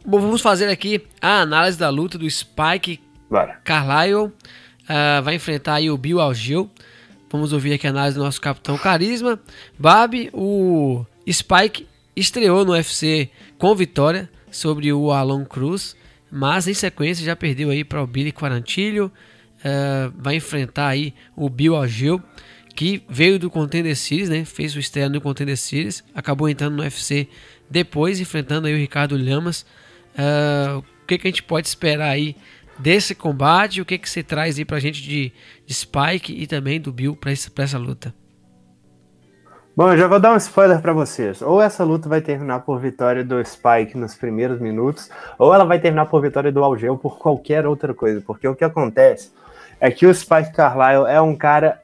Bom, vamos fazer aqui a análise da luta do Spike Carlyle. Vai enfrentar aí o Bill Algeo. Vamos ouvir aqui a análise do nosso Capitão Carisma. Babi, o Spike estreou no UFC com vitória sobre o Alon Cruz, mas em sequência já perdeu aí para o Billy Quarantillo. Vai enfrentar aí o Bill Algeo, que veio do Contender Series, né? Fez o estreia no Contender Series, acabou entrando no UFC depois, enfrentando aí o Ricardo Lamas. O que a gente pode esperar aí desse combate? O que você traz aí pra gente de Spike e também do Bill pra essa luta? Bom, eu já vou dar um spoiler pra vocês. Ou essa luta vai terminar por vitória do Spike nos primeiros minutos, ou ela vai terminar por vitória do Algeo por qualquer outra coisa. Porque o que acontece é que o Spike Carlyle é um cara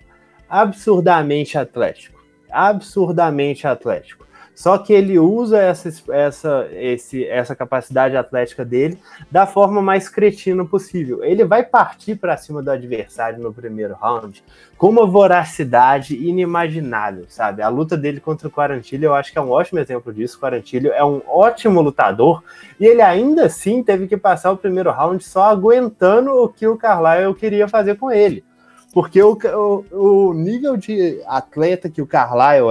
absurdamente atlético. Absurdamente atlético. Só que ele usa essa capacidade atlética dele da forma mais cretina possível. Ele vai partir para cima do adversário no primeiro round com uma voracidade inimaginável, sabe? A luta dele contra o Quarantillo, eu acho que é um ótimo exemplo disso. O Quarantillo é um ótimo lutador e ele ainda assim teve que passar o primeiro round só aguentando o que o Carlyle queria fazer com ele. Porque o nível de atleta que o Carlyle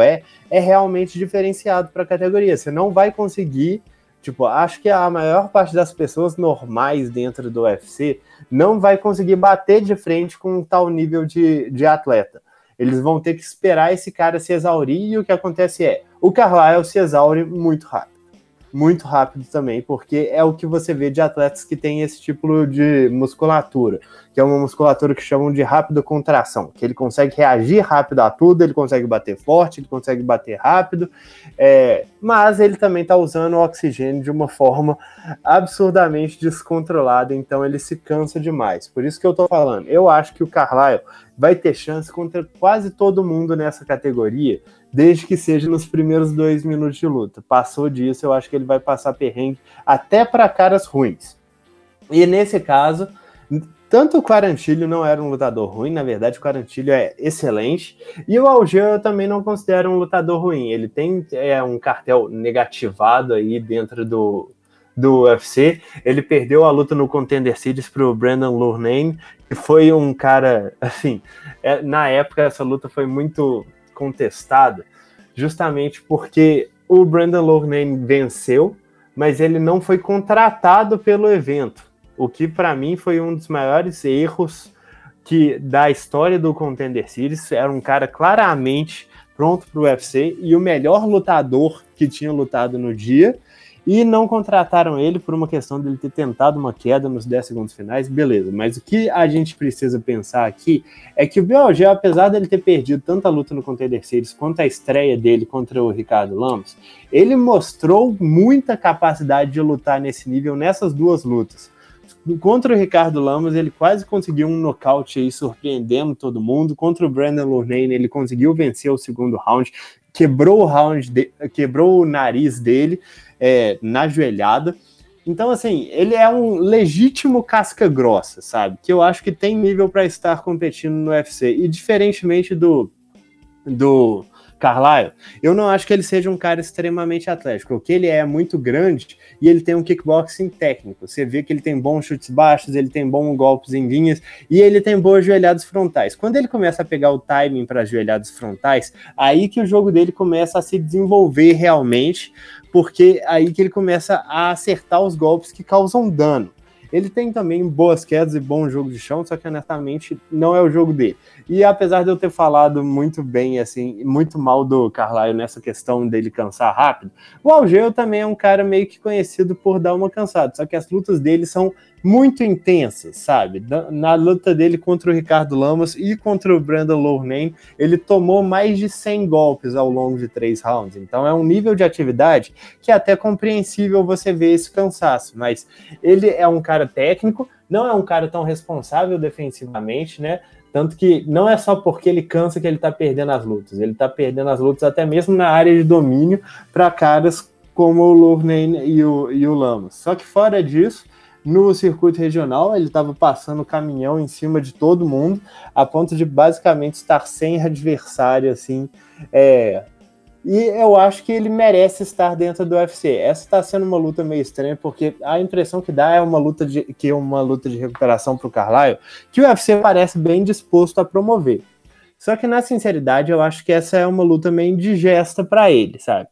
é realmente diferenciado para a categoria. Você não vai conseguir, acho que a maior parte das pessoas normais dentro do UFC não vai conseguir bater de frente com um tal nível de atleta. Eles vão ter que esperar esse cara se exaurir e o que acontece o Carlyle se exaure muito rápido. Muito rápido também, porque é o que você vê de atletas que têm esse tipo de musculatura, que é uma musculatura que chamam de rápida contração, que ele consegue reagir rápido a tudo, ele consegue bater forte, ele consegue bater rápido, mas ele também está usando o oxigênio de uma forma absurdamente descontrolada, então ele se cansa demais. Por isso que eu estou falando, eu acho que o Carlyle vai ter chance contra quase todo mundo nessa categoria, desde que seja nos primeiros 2 minutos de luta. Passou disso, eu acho que ele vai passar perrengue até para caras ruins. E nesse caso, tanto o Quarantillo não era um lutador ruim, na verdade o Quarantillo é excelente, e o Algeo eu também não considero um lutador ruim. Ele tem um cartel negativado aí dentro do UFC. Ele perdeu a luta no Contender Series pro Brandon Loughnane, que foi um cara, assim, na época essa luta foi muito contestada, justamente porque o Brandon Loughnane venceu, mas ele não foi contratado pelo evento, o que para mim foi um dos maiores erros da história do Contender Series. Era um cara claramente pronto para o UFC e o melhor lutador que tinha lutado no dia, e não contrataram ele por uma questão dele ter tentado uma queda nos 10 segundos finais, beleza. Mas o que a gente precisa pensar aqui é que o Bill Algeo, apesar dele ter perdido tanta luta no Contender Series quanto a estreia dele contra o Ricardo Lamas, ele mostrou muita capacidade de lutar nesse nível nessas duas lutas. Contra o Ricardo Lamas, ele quase conseguiu um nocaute aí, surpreendendo todo mundo. Contra o Brandon Loughnane, ele conseguiu vencer o segundo round, quebrou o nariz dele na joelhada. Então, assim, ele é um legítimo casca grossa, sabe? Que eu acho que tem nível para estar competindo no UFC. E diferentemente do Carlyle, eu não acho que ele seja um cara extremamente atlético. O que ele é muito grande e ele tem um kickboxing técnico. Você vê que ele tem bons chutes baixos, ele tem bons golpes em linhas e ele tem boas joelhadas frontais. Quando ele começa a pegar o timing para as joelhadas frontais, aí que o jogo dele começa a se desenvolver realmente, porque aí que ele começa a acertar os golpes que causam dano. Ele tem também boas quedas e bom jogo de chão, só que honestamente não é o jogo dele. E apesar de eu ter falado muito bem, assim, muito mal do Carlyle nessa questão dele cansar rápido, o Algeo também é um cara meio que conhecido por dar uma cansada, só que as lutas dele são muito intensas, sabe? Na luta dele contra o Ricardo Lamas e contra o Brandon Loughnane, ele tomou mais de 100 golpes ao longo de 3 rounds, então é um nível de atividade que é até compreensível você ver esse cansaço, mas ele é um cara técnico, não é um cara tão responsável defensivamente, né? Tanto que não é só porque ele cansa que ele tá perdendo as lutas, ele tá perdendo as lutas até mesmo na área de domínio para caras como o Loughnane e o Lamas. Só que fora disso, no circuito regional, ele estava passando caminhão em cima de todo mundo, a ponto de basicamente estar sem adversário, assim, E eu acho que ele merece estar dentro do UFC. Essa está sendo uma luta meio estranha, porque a impressão que dá é uma luta de recuperação para o Carlyle, que o UFC parece bem disposto a promover. Só que, na sinceridade, eu acho que essa é uma luta meio indigesta para ele, sabe?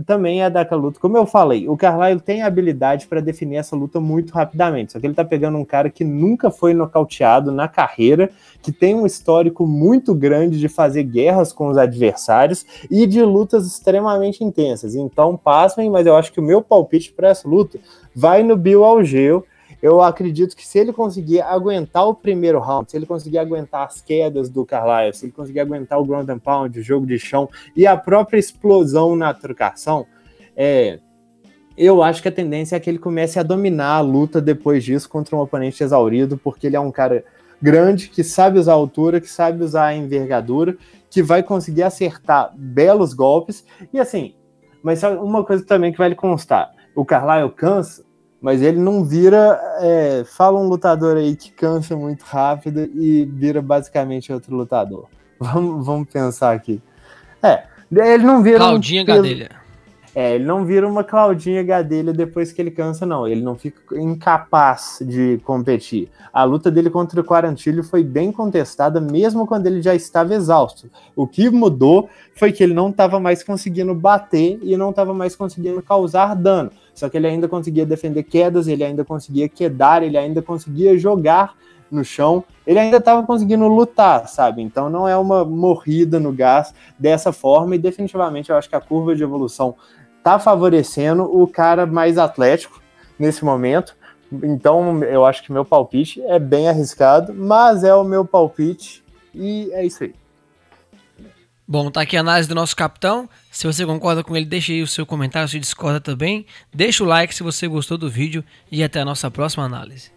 Também é daquela luta, como eu falei, o Carlyle tem habilidade para definir essa luta muito rapidamente, só que ele tá pegando um cara que nunca foi nocauteado na carreira, que tem um histórico muito grande de fazer guerras com os adversários e de lutas extremamente intensas. Então, pasmem, mas eu acho que o meu palpite para essa luta vai no Bill Algeo. Eu acredito que se ele conseguir aguentar o primeiro round, se ele conseguir aguentar as quedas do Carlyle, se ele conseguir aguentar o ground and pound, o jogo de chão e a própria explosão na trocação, eu acho que a tendência é que ele comece a dominar a luta depois disso contra um oponente exaurido, porque ele é um cara grande, que sabe usar a altura, que sabe usar a envergadura, que vai conseguir acertar belos golpes. E assim, mas uma coisa também que vai lhe constar, o Carlyle cansa, mas ele não vira, fala um lutador aí que cansa muito rápido e vira basicamente outro lutador. Vamos pensar aqui. Ele não vira Claudinha Gadelha. Ele não vira uma Claudinha Gadelha depois que ele cansa, não. Ele não fica incapaz de competir. A luta dele contra o Quarantillo foi bem contestada, mesmo quando ele já estava exausto. O que mudou foi que ele não estava mais conseguindo bater e não estava mais conseguindo causar dano. Só que ele ainda conseguia defender quedas, ele ainda conseguia quedar, ele ainda conseguia jogar no chão, ele ainda estava conseguindo lutar, sabe? Então não é uma morrida no gás dessa forma, e definitivamente eu acho que a curva de evolução tá favorecendo o cara mais atlético nesse momento. Então eu acho que meu palpite é bem arriscado, mas é o meu palpite e é isso aí. Bom, tá aqui a análise do nosso capitão. Se você concorda com ele, deixa aí o seu comentário, se discorda também. Deixa o like se você gostou do vídeo e até a nossa próxima análise.